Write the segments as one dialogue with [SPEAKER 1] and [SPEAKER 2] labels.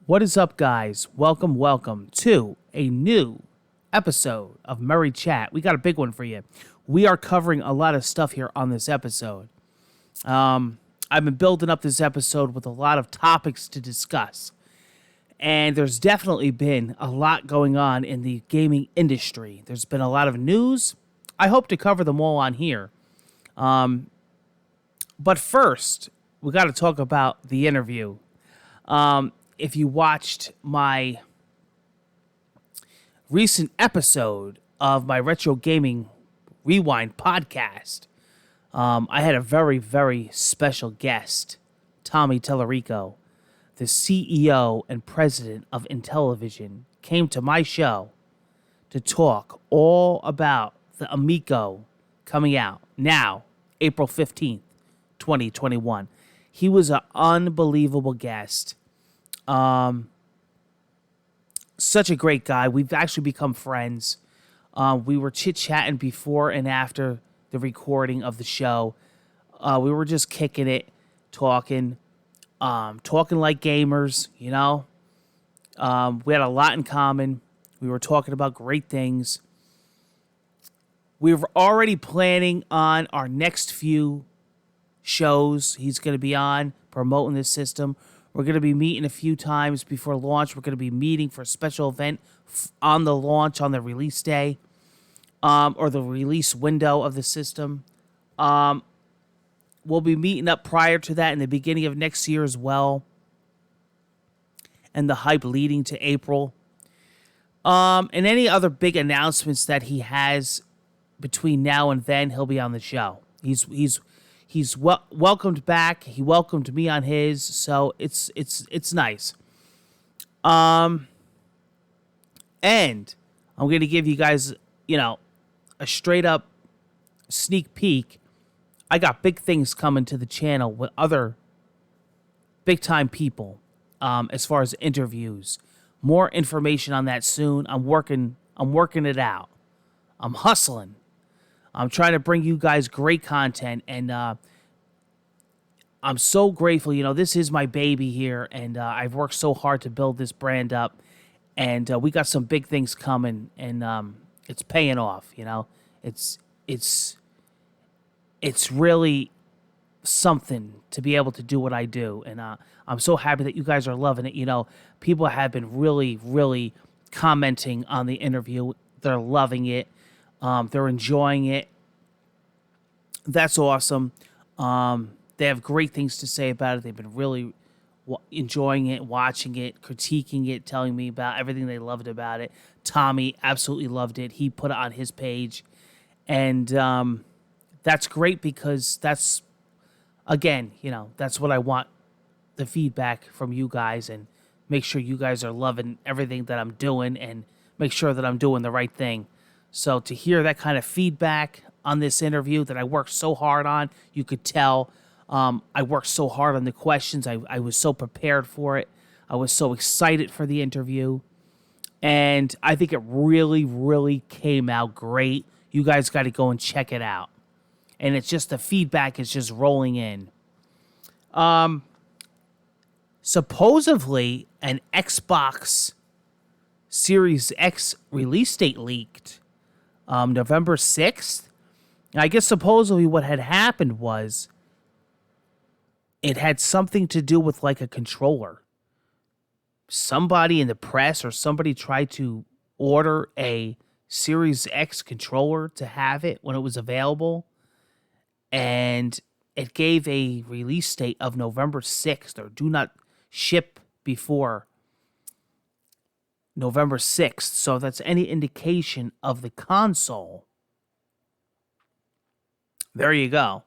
[SPEAKER 1] What is up, guys? Welcome to a new episode of Murray Chat. We got a big one for you. We are covering a lot of stuff here on this episode. I've been building up this episode with a lot of topics to discuss. And there's definitely been a lot going on in the gaming industry. There's been a lot of news. I hope to cover them all on here. But first, we got to talk about the interview. If you watched my recent episode of my Retro Gaming Rewind podcast, I had a very, very special guest, Tommy Tellerico, the CEO and president of Intellivision, came to my show to talk all about the Amico coming out now, April 15th, 2021. He was an unbelievable guest. Such a great guy. We've actually become friends. We were chit-chatting before and after the recording of the show. We were just kicking it, talking like gamers, you know. We had a lot in common. We were talking about great things. We were already planning on our next few shows he's going to be on, promoting this system. We're going to be meeting a few times before launch. We're going to be meeting for a special event on the launch, on the release day, or the release window of the system. We'll be meeting up prior to that in the beginning of next year as well, and the hype leading to April. And any other big announcements that he has between now and then, he'll be on the show. He's welcomed back. He welcomed me on his, so it's nice. And I'm going to give you guys, a straight up sneak peek. I got big things coming to the channel with other big time people, as far as interviews. More information on that soon. I'm working it out. I'm hustling. I'm trying to bring you guys great content, and I'm so grateful. This is my baby here, and I've worked so hard to build this brand up, and we got some big things coming, and it's paying off. It's really something to be able to do what I do, and I'm so happy that you guys are loving it. People have been really, really commenting on the interview. They're loving it. They're enjoying it. That's awesome. They have great things to say about it. They've been really enjoying it, watching it, critiquing it, telling me about everything they loved about it. Tommy absolutely loved it. He put it on his page. And that's great because that's, again, that's what I want, the feedback from you guys, and make sure you guys are loving everything that I'm doing and make sure that I'm doing the right thing. So to hear that kind of feedback on this interview that I worked so hard on, you could tell I worked so hard on the questions. I was so prepared for it. I was so excited for the interview. And I think it really, really came out great. You guys got to go and check it out. And it's just the feedback is just rolling in. Supposedly, an Xbox Series X release date leaked. November 6th. I guess supposedly what had happened was it had something to do with like a controller. Somebody in the press or somebody tried to order a Series X controller to have it when it was available. And it gave a release date of November 6th, or do not ship before November 6th. So if that's any indication of the console, there you go.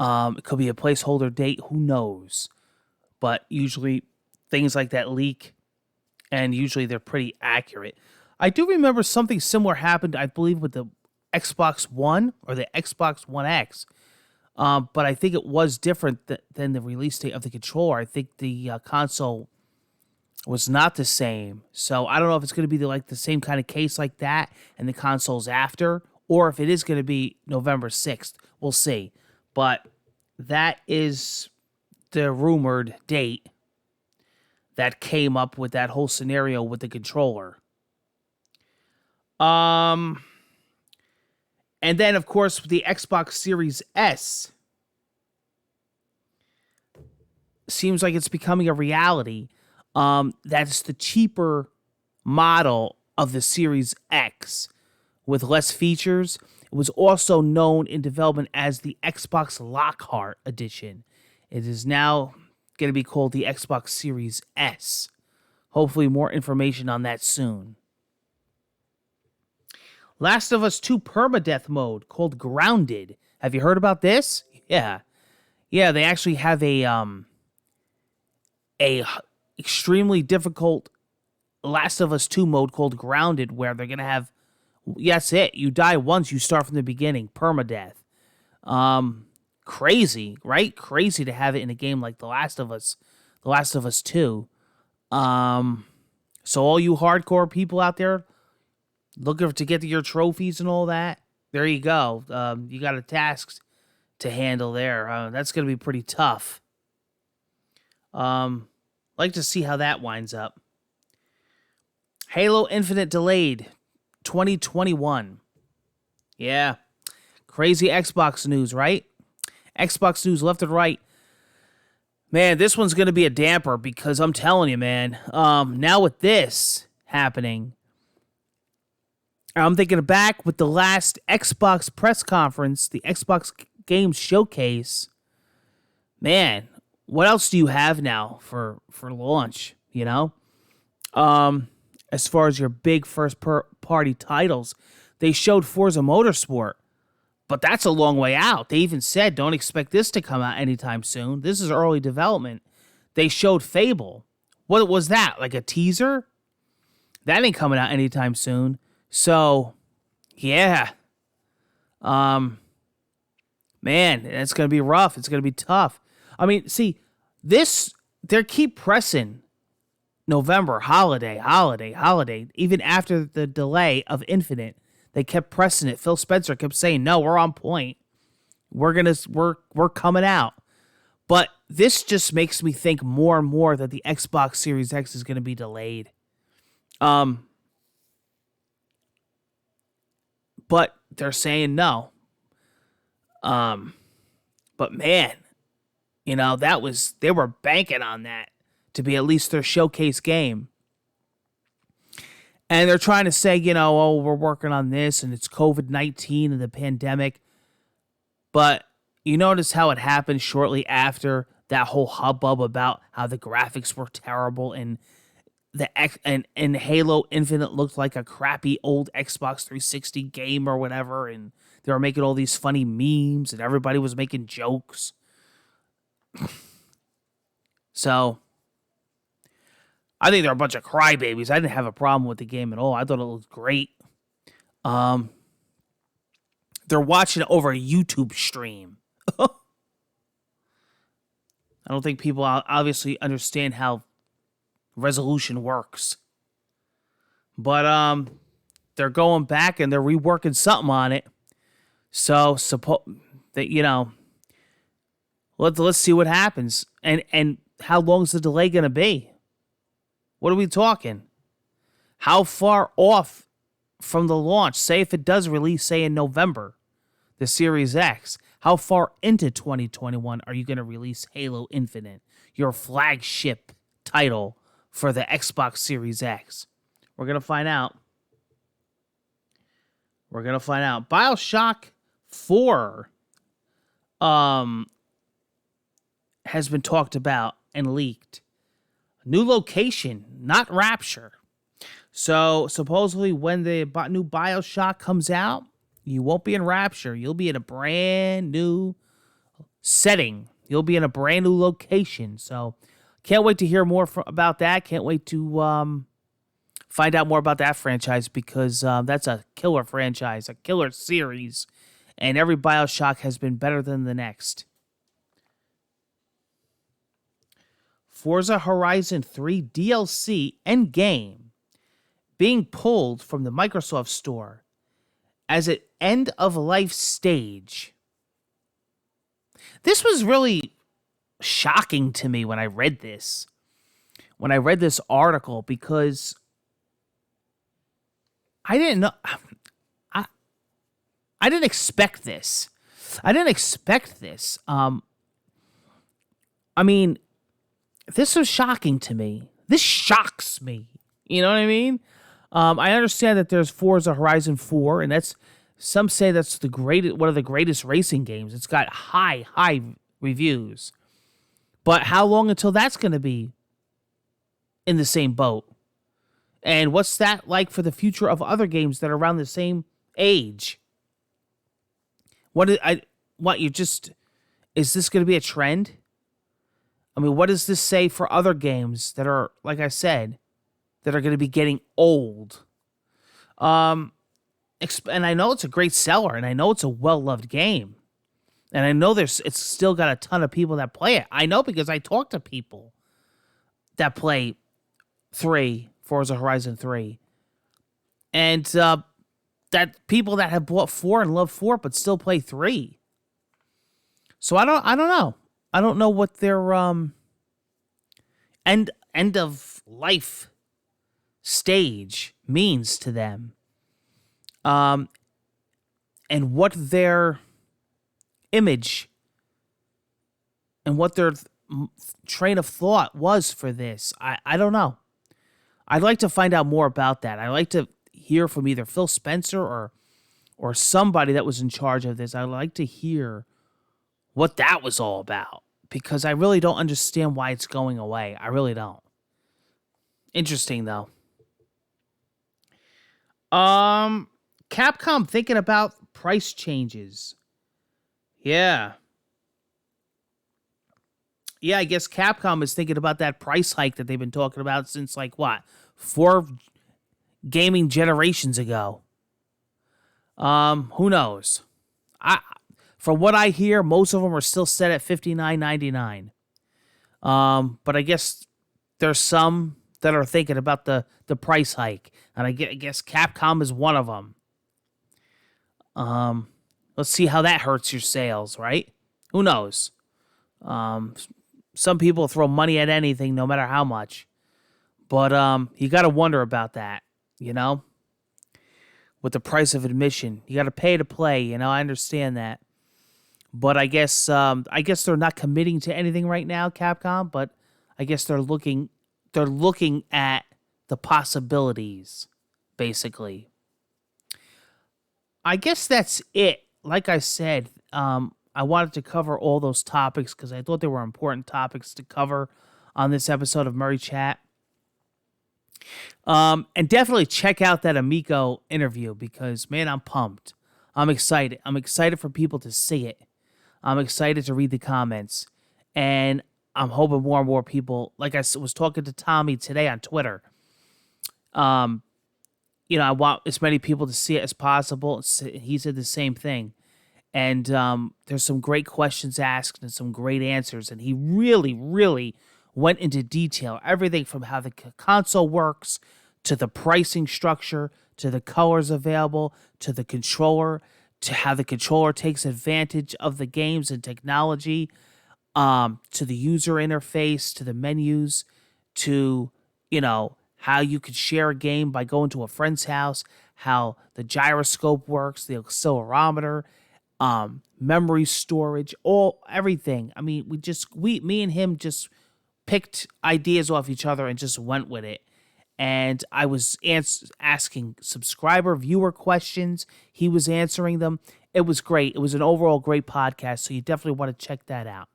[SPEAKER 1] It could be a placeholder date. Who knows? But usually things like that leak, and usually they're pretty accurate. I do remember something similar happened, I believe, with the Xbox One or the Xbox One X. But I think it was different than the release date of the controller. I think the console was not the same. So I don't know if it's going to be the same kind of case like that and the console's after, or if it is going to be November 6th. We'll see. But that is the rumored date that came up with that whole scenario with the controller. And then, of course, the Xbox Series S seems like it's becoming a reality. That's the cheaper model of the Series X with less features. It was also known in development as the Xbox Lockhart Edition. It is now going to be called the Xbox Series S. Hopefully more information on that soon. Last of Us 2 permadeath mode called Grounded. Have you heard about this? Yeah. Yeah, they actually have a extremely difficult Last of Us 2 mode called Grounded, where they're going to have, that's it. You die once, you start from the beginning. Permadeath. Crazy, right? Crazy to have it in a game like The Last of Us 2. So all you hardcore people out there looking to get to your trophies and all that, there you go. You got a task to handle there. That's going to be pretty tough. Like to see how that winds up. Halo Infinite delayed 2021. Yeah. Crazy Xbox news, right? Xbox news left and right. Man, this one's going to be a damper because I'm telling you, man, now with this happening, I'm thinking back with the last Xbox press conference, the Xbox Games Showcase. Man, what else do you have now for launch, you know? As far as your big first-party titles, they showed Forza Motorsport, but that's a long way out. They even said, don't expect this to come out anytime soon. This is early development. They showed Fable. What was that, like a teaser? That ain't coming out anytime soon. So, yeah. Man, it's going to be rough. It's going to be tough. I mean, see, they keep pressing November, holiday. Even after the delay of Infinite, they kept pressing it. Phil Spencer kept saying, no, we're on point. We're coming out. But this just makes me think more and more that the Xbox Series X is going to be delayed. But they're saying no. But man, you know, they were banking on that to be at least their showcase game. And they're trying to say, you know, oh, we're working on this and it's COVID-19 and the pandemic. But you notice how it happened shortly after that whole hubbub about how the graphics were terrible and and Halo Infinite looked like a crappy old Xbox 360 game or whatever, and they were making all these funny memes and everybody was making jokes. So I think they're a bunch of crybabies. I didn't have a problem with the game at all. I thought it looked great. They're watching it over a YouTube stream. I don't think people obviously understand how resolution works. But they're going back and they're reworking something on it. So that, you know, let's see what happens. And how long is the delay going to be? What are we talking? How far off from the launch? Say if it does release, say in November, the Series X, how far into 2021 are you going to release Halo Infinite, your flagship title for the Xbox Series X? We're going to find out. BioShock 4 has been talked about and leaked. New location, not Rapture. So supposedly when the new BioShock comes out, you won't be in Rapture. You'll be in a brand new setting. You'll be in a brand new location. So can't wait to hear more about that. Can't wait to find out more about that franchise because that's a killer franchise, a killer series. And every BioShock has been better than the next. Forza Horizon 3 DLC Endgame being pulled from the Microsoft Store as an end-of-life stage. This was really shocking to me when I read this. when I read this article because I didn't know. I I didn't expect this. I didn't expect this. I mean, this was shocking to me. This shocks me. You know what I mean? I understand that there's Forza Horizon 4, and that's some say that's the greatest, one of the greatest racing games. It's got high reviews. But how long until that's going to be in the same boat? And what's that like for the future of other games that are around the same age? What you just is this going to be a trend? I mean, what does this say for other games that are, like I said, that are going to be getting old? And I know it's a great seller, and I know it's a well-loved game, and I know it's still got a ton of people that play it. I know because I talk to people that play Forza Horizon 3, and that people that have bought 4 and love 4 but still play 3. So I don't know. I don't know what their end of life stage means to them. And what their image and what their train of thought was for this. I don't know. I'd like to find out more about that. I'd like to hear from either Phil Spencer or somebody that was in charge of this. I'd like to hear what that was all about, because I really don't understand why it's going away. I really don't. Interesting though. Capcom thinking about price changes. Yeah. Yeah, I guess Capcom is thinking about that price hike that they've been talking about since like what? 4 gaming generations ago. Who knows? From what I hear, most of them are still set at $59.99. But I guess there's some that are thinking about the price hike, and I guess Capcom is one of them. Let's see how that hurts your sales, right? Who knows? Some people throw money at anything, no matter how much. But you got to wonder about that, you know? With the price of admission, you got to pay to play. You know, I understand that. But I guess they're not committing to anything right now, Capcom. But I guess they're looking at the possibilities, basically. I guess that's it. Like I said, I wanted to cover all those topics because I thought they were important topics to cover on this episode of Murray Chat. And definitely check out that Amico interview because, man, I'm pumped. I'm excited. I'm excited for people to see it. I'm excited to read the comments. And I'm hoping more and more people, like I was talking to Tommy today on Twitter, I want as many people to see it as possible. He said the same thing. And there's some great questions asked and some great answers. And he really, really went into detail. Everything from how the console works, to the pricing structure, to the colors available, to the controller, to how the controller takes advantage of the games and technology, to the user interface, to the menus, to, how you could share a game by going to a friend's house, how the gyroscope works, the accelerometer, memory storage, everything. I mean, me and him just picked ideas off each other and just went with it. And I was asking subscriber, viewer questions. He was answering them. It was great. It was an overall great podcast, so you definitely want to check that out.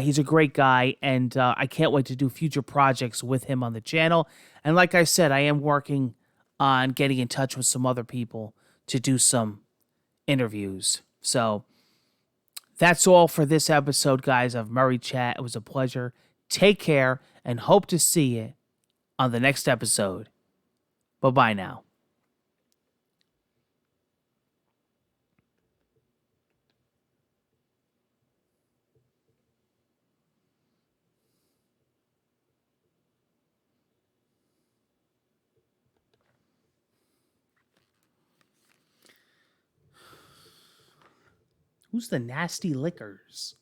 [SPEAKER 1] He's a great guy, and I can't wait to do future projects with him on the channel. And like I said, I am working on getting in touch with some other people to do some interviews. So that's all for this episode, guys, of Murray Chat. It was a pleasure. Take care, and hope to see you on the next episode. Bye-bye now. Who's the Nasty Lickers?